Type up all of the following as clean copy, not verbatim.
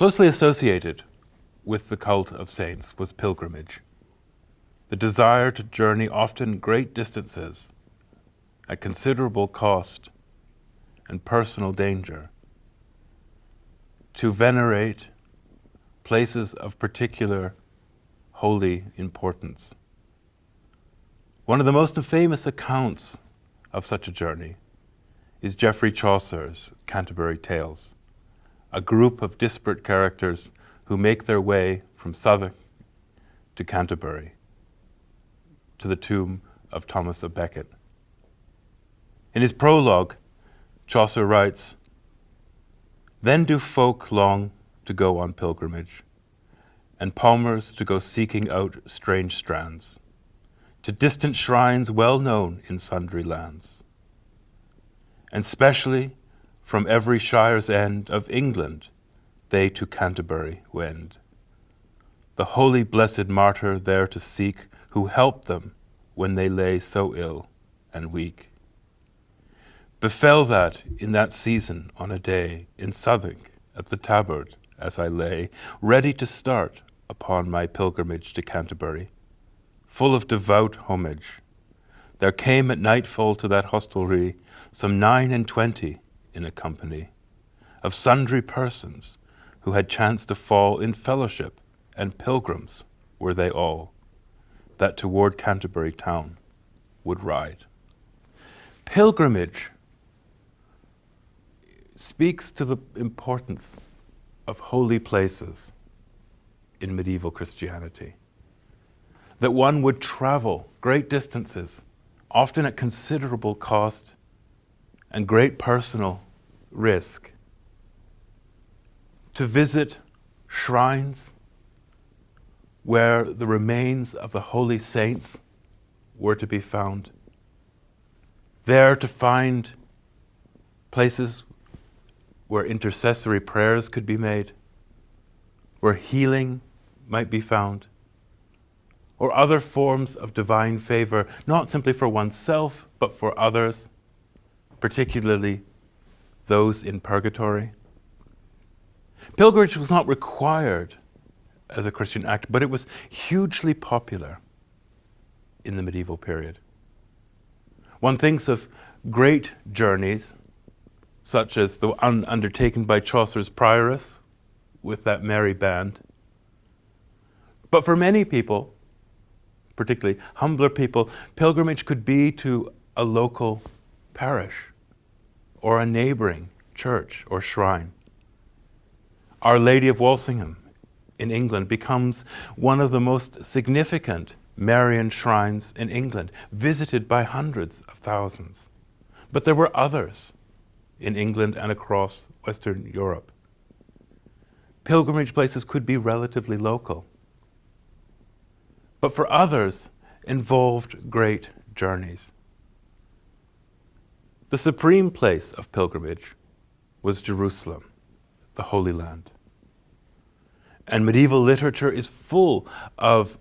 Closely associated with the cult of saints was pilgrimage, the desire to journey often great distances at considerable cost and personal danger, to venerate places of particular holy importance. One of the most famous accounts of such a journey is Geoffrey Chaucer's Canterbury Tales, a group of disparate characters who make their way from Southwark to Canterbury, to the tomb of Thomas of Becket. In his prologue, Chaucer writes, "Then do folk long to go on pilgrimage, and palmers to go seeking out strange strands, to distant shrines well known in sundry lands, and specially from every shire's end of England they to Canterbury wend, the holy blessed martyr there to seek, who helped them when they lay so ill and weak. Befell that in that season on a day in Southwark at the Tabard, as I lay ready to start upon my pilgrimage to Canterbury, full of devout homage, there came at nightfall to that hostelry some 29 in a company of sundry persons who had chanced to fall in fellowship, and pilgrims were they all, that toward Canterbury town would ride." Pilgrimage speaks to the importance of holy places in medieval Christianity. That one would travel great distances, often at considerable cost and great personal risk, to visit shrines where the remains of the holy saints were to be found, there to find places where intercessory prayers could be made, where healing might be found, or other forms of divine favor, not simply for oneself, but for others, particularly those in purgatory. Pilgrimage was not required as a Christian act, but it was hugely popular in the medieval period. One thinks of great journeys, such as the one undertaken by Chaucer's Prioress with that merry band. But for many people, particularly humbler people, pilgrimage could be to a local parish or a neighboring church or shrine. Our Lady of Walsingham in England becomes one of the most significant Marian shrines in England, visited by hundreds of thousands. But there were others in England and across Western Europe. Pilgrimage places could be relatively local, but for others involved great journeys. The supreme place of pilgrimage was Jerusalem, the Holy Land. And medieval literature is full of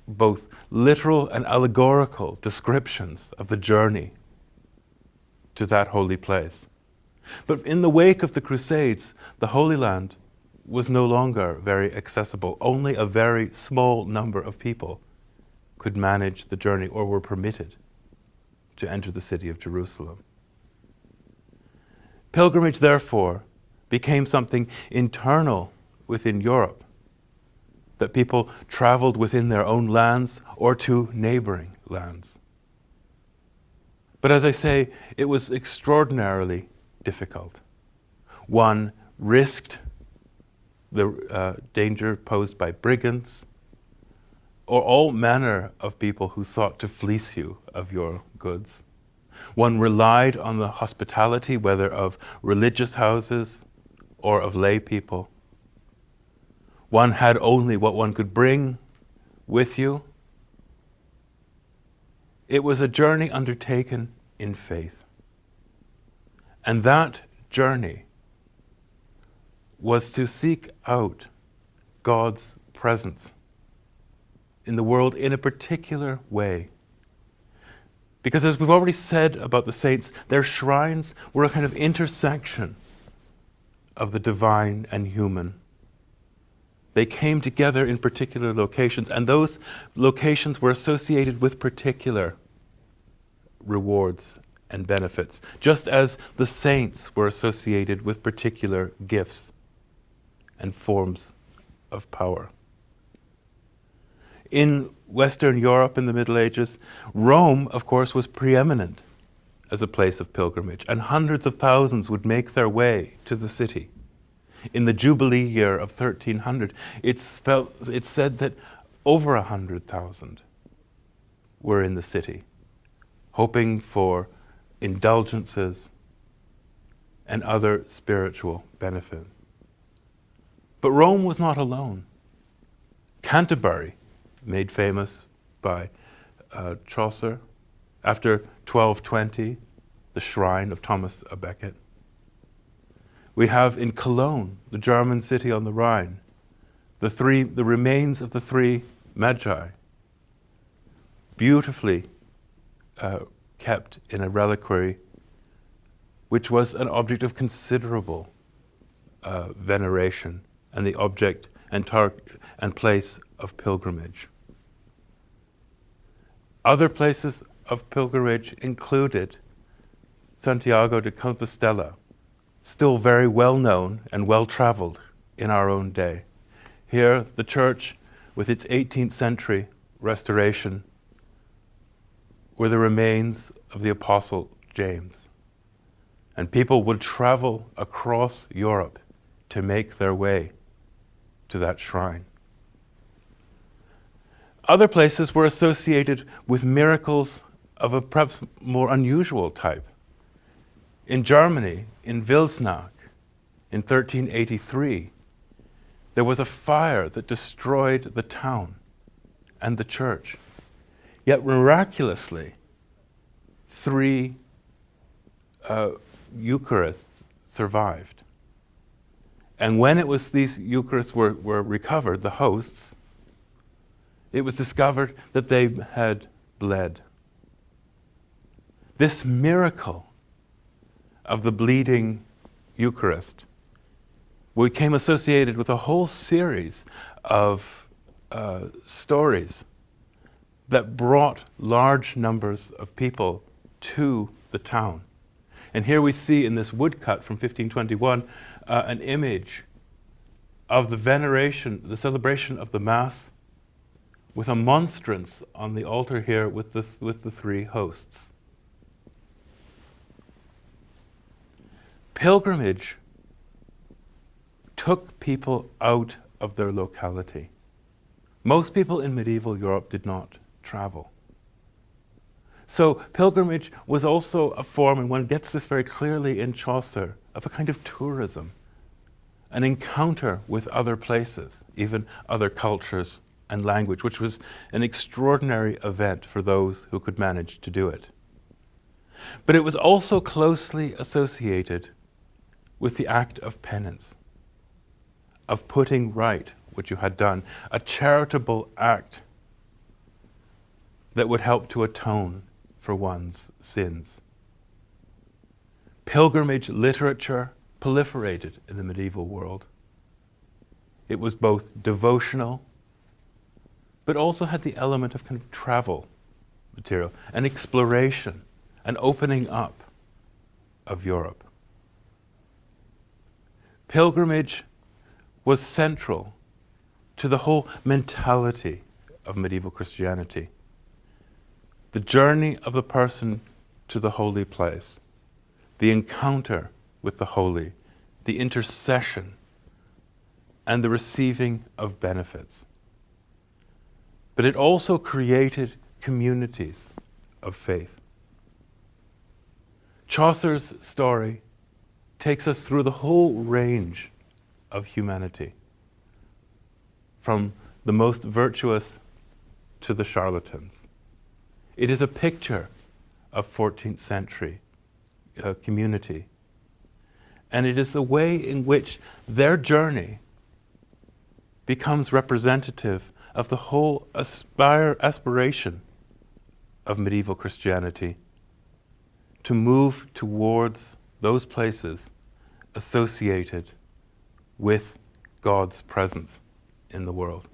both literal and allegorical descriptions of the journey to that holy place. But in the wake of the Crusades, the Holy Land was no longer very accessible. Only a very small number of people could manage the journey or were permitted to enter the city of Jerusalem. Pilgrimage, therefore, became something internal within Europe, that people traveled within their own lands or to neighboring lands. But as I say, it was extraordinarily difficult. One risked the danger posed by brigands or all manner of people who sought to fleece you of your goods. One relied on the hospitality, whether of religious houses or of lay people. One had only what one could bring with you. It was a journey undertaken in faith. And that journey was to seek out God's presence in the world in a particular way. Because as we've already said about the saints, their shrines were a kind of intersection of the divine and human, They came together in particular locations, and those locations were associated with particular rewards and benefits, just as the saints were associated with particular gifts and forms of power. In Western Europe in the Middle Ages, Rome, of course, was preeminent as a place of pilgrimage, and hundreds of thousands would make their way to the city. In the Jubilee year of 1300, it's said that over 100,000 were in the city, hoping for indulgences and other spiritual benefit. But Rome was not alone. Canterbury, made famous by Chaucer, after 1220, the shrine of Thomas à Becket. We have in Cologne, the German city on the Rhine, the remains of the three Magi, beautifully kept in a reliquary, which was an object of considerable veneration and the object and place of pilgrimage. Other places of pilgrimage included Santiago de Compostela, still very well known and well traveled in our own day. Here, the church, with its 18th century restoration, were the remains of the Apostle James. And people would travel across Europe to make their way to that shrine. Other places were associated with miracles of a perhaps more unusual type. In Germany, in Wilsnach, in 1383, there was a fire that destroyed the town and the church. Yet miraculously, 3 Eucharists survived. And when these Eucharists were recovered, the hosts, it was discovered that they had bled. This miracle of the bleeding Eucharist became associated with a whole series of stories that brought large numbers of people to the town. And here we see in this woodcut from 1521 an image of the veneration, the celebration of the Mass, with a monstrance on the altar here with the 3 hosts. Pilgrimage took people out of their locality. Most people in medieval Europe did not travel. So pilgrimage was also a form, and one gets this very clearly in Chaucer, of a kind of tourism, an encounter with other places, even other cultures and language, which was an extraordinary event for those who could manage to do it. But it was also closely associated with the act of penance, of putting right what you had done, a charitable act that would help to atone for one's sins. Pilgrimage literature proliferated in the medieval world. It was both devotional, but also had the element of kind of travel material, an exploration, an opening up of Europe. Pilgrimage was central to the whole mentality of medieval Christianity. The journey of the person to the holy place, the encounter with the holy, the intercession, and the receiving of benefits. But it also created communities of faith. Chaucer's story takes us through the whole range of humanity, from the most virtuous to the charlatans. It is a picture of 14th century community. And it is the way in which their journey becomes representative of the whole aspiration of medieval Christianity to move towards those places associated with God's presence in the world.